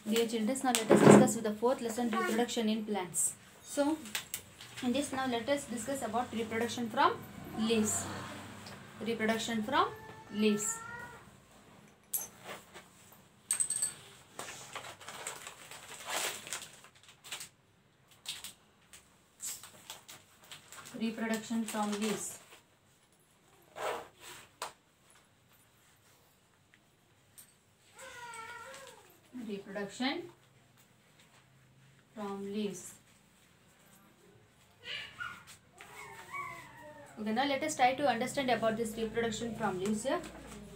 Dear children, now let us discuss with the fourth lesson, reproduction in plants. So, in this now let us discuss about reproduction from leaves. Reproduction from leaves. Reproduction from leaves. Reproduction from leaves. Okay, now let us try to understand about this reproduction from leaves here.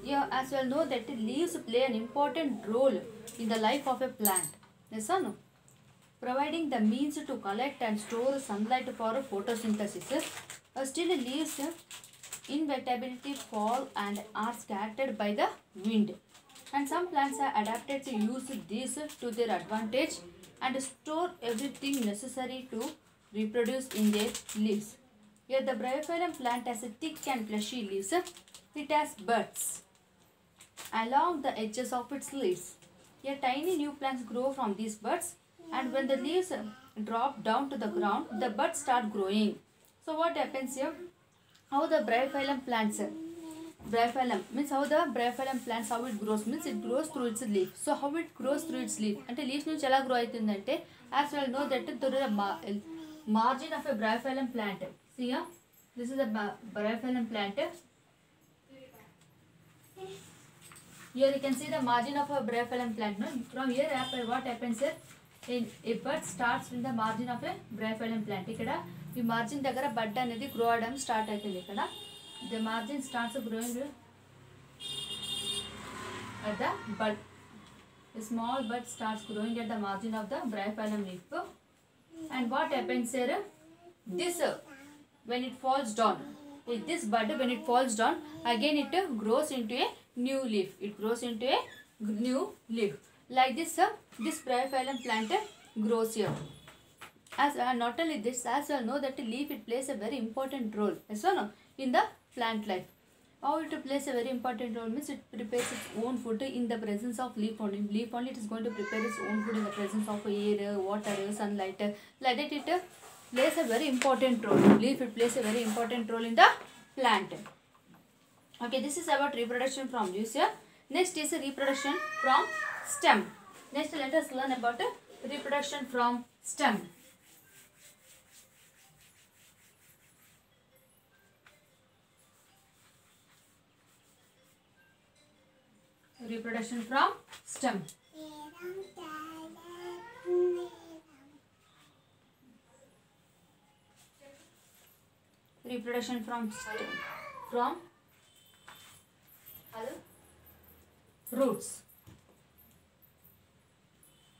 Yeah, as you all know that leaves play an important role in the life of a plant. Yes or no? Providing the means to collect and store sunlight for photosynthesis. Still leaves inevitably fall and are scattered by the wind. And some plants are adapted to use this to their advantage and store everything necessary to reproduce in their leaves. Here the Bryophyllum plant has a thick and fleshy leaves. It has buds along the edges of its leaves. Here tiny new plants grow from these buds, and when the leaves drop down to the ground, the buds start growing. So what happens here? How the Bryophyllum plants Bryophyllum means how the Bryophyllum plants, how it grows means it grows through its leaf. So how it grows through its leaf? Ante leaves nunchi ela grow aitundante, as well know that through the margin of a Bryophyllum plant. See here, this is a Bryophyllum plant. Here you can see the margin of a Bryophyllum plant. No? From here what happens here? A bud starts in the margin of a Bryophyllum plant. Ikkada ee margin daggara bud anedi grow avadam start aitundi ikkada. The margin starts growing at the bud. A small bud starts growing at the margin of the Bryophyllum leaf. And what happens here? This when it falls down, this bud when it falls down, again it grows into a new leaf. It grows into a new leaf. Like this, this Bryophyllum plant grows here. As not only this, as you all know that leaf it plays a very important role. Yes or no? In the plant life. How it plays a very important role means it prepares its own food in the presence of leaf only. Leaf only it is going to prepare its own food in the presence of air, water, sunlight. Like that it plays a very important role. Leaf it plays a very important role in the plant. Okay, this is about reproduction from leaves here. Next is reproduction from stem. Next let us learn about reproduction from stem. Reproduction from stem. Reproduction from stem. From roots.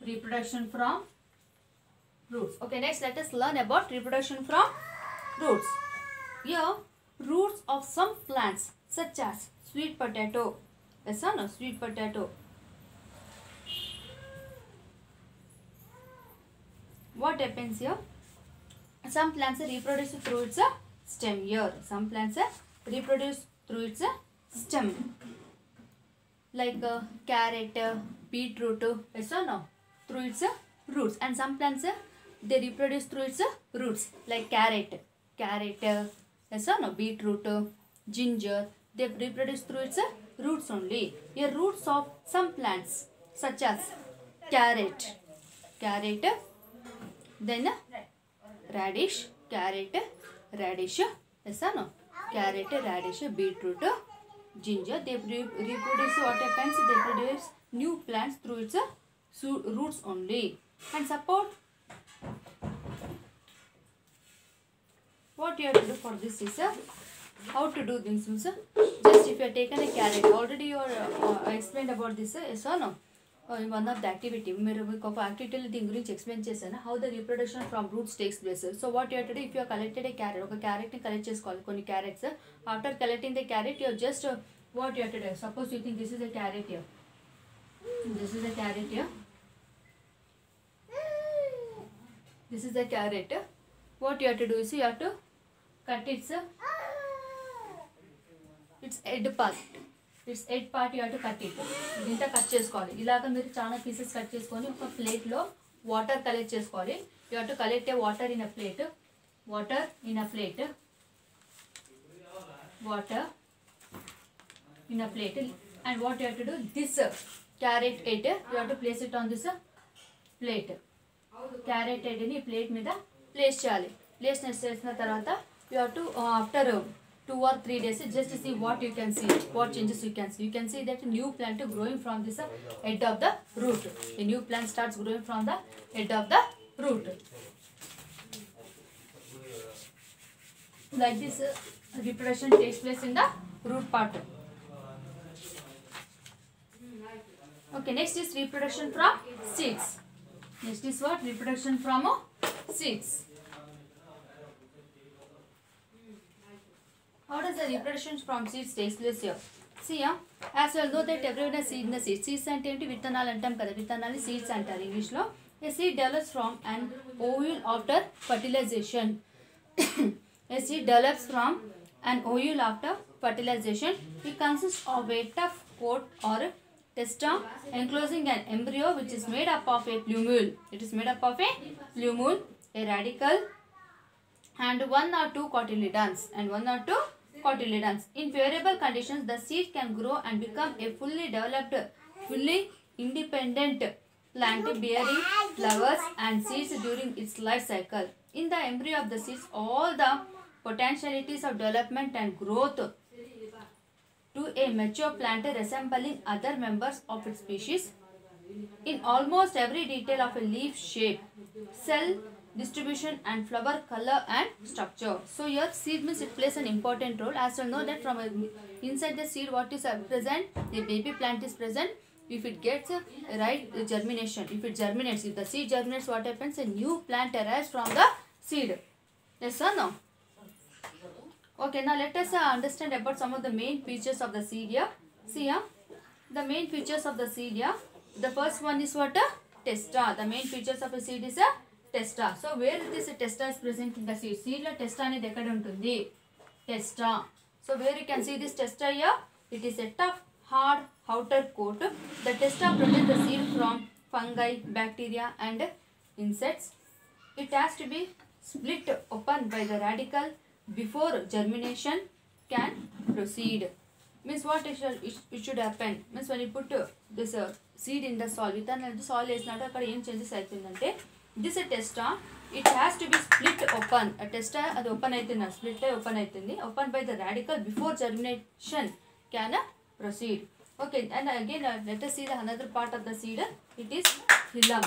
Reproduction from roots. Okay, next let us learn about reproduction from roots. Here, roots of some plants such as sweet potato. Yes or no? Sweet potato. What happens here? Some plants reproduce through its stem here. Some plants reproduce through its stem. Like carrot, beetroot, yes or no? Through its roots. And some plants they reproduce through its roots. Like carrot, yes or no? Beetroot, ginger. They reproduce through its roots only. Here roots of some plants such as carrot, then radish, radish, yes or no? Carrot, radish, beetroot, ginger. They reproduce what happens? They produce new plants through its roots only. And support what you have to do for this is how to do things. Just if you have taken a carrot, already you are explained about this, yes or no? In one of the activity, activity thing explain how the reproduction from roots takes place. So what you have to do, if you have collected a carrot, collect కొన్ని carrots. After collecting the carrot, you have just what you have to do. Suppose you think this is a carrot here. This is a carrot here. This is a carrot. What you have to do is you have to cut its head part. It's ed part you have to cut it. ఇంత cut చేసుకోవాలి. ఇలాగ మీరు చాలా pieces cut చేసుకొని ఒక ప్లేట్లో water collect చేసుకోవాలి. You have to collect A water in a plate. Water in a plate. Water in a plate. And what you have to do, this carrot head you have to place it on this plate. Carrot head ni plate మీద place చేయాలి. Place చేసిన తర్వాత you have to after 2 or 3 days just see what you can see, what changes you can see. You can see that new plant growing from this head of the root. A new plant starts growing from the head of the root. Like this reproduction takes place in the root part. Okay, next is reproduction from seeds. Next is what? Reproduction from seeds. How does the reproduction from seeds takes place here? See here, as you all know that everyone has seed in the seed. Seeds అంటే ఏంటి? విత్తనాలు అంటాం కదా, విత్తనాలు seeds అంటారు English లో. A seed develops from an ovule after fertilization. A seed develops from an ovule after fertilization. It consists of a tough coat or testa enclosing an embryo which is made up of a plumule. It is made up of a plumule, a radicle, and 1 or 2 cotyledons. In favorable conditions, the seed can grow and become a fully developed, fully independent plant bearing flowers and seeds during its life cycle. In the embryo of the seeds, all the potentialities of development and growth to a mature plant resembling other members of its species. In almost every detail of a leaf shape, cell distribution and flower color and structure. So here seed means it plays an important role. As you know that from inside the seed what is present, the baby plant is present. If it gets right germination, if it germinates, if the seed germinates, what happens? A new plant arrives from the seed. Yes or no? Okay, now let us understand about some of the main features of the seed here. See here, the main features of the seed here. The first one is what? Testa. The main features of a seed is a testa. So where this testa is present in the seed? Seed lo testa anedi ekkada untundi? Testa. So where you can see this testa here? It is a tough, hard outer coat. The testa protects the seed from fungi, bacteria and insects. It has to be split open by the radicle before germination can proceed. Means what it should happen? Means when you put this seed in the soil, విత్తనాలు soil వేసినట్టు అక్కడ ఏం changes అవుతుందంటే this testa, it has to be split open. A testa అది open అవుతుంది, split అయి open అవుతుంది. Open by the radicle before germination can proceed. Okay, and again let us see the another part of the seed. It is hilum.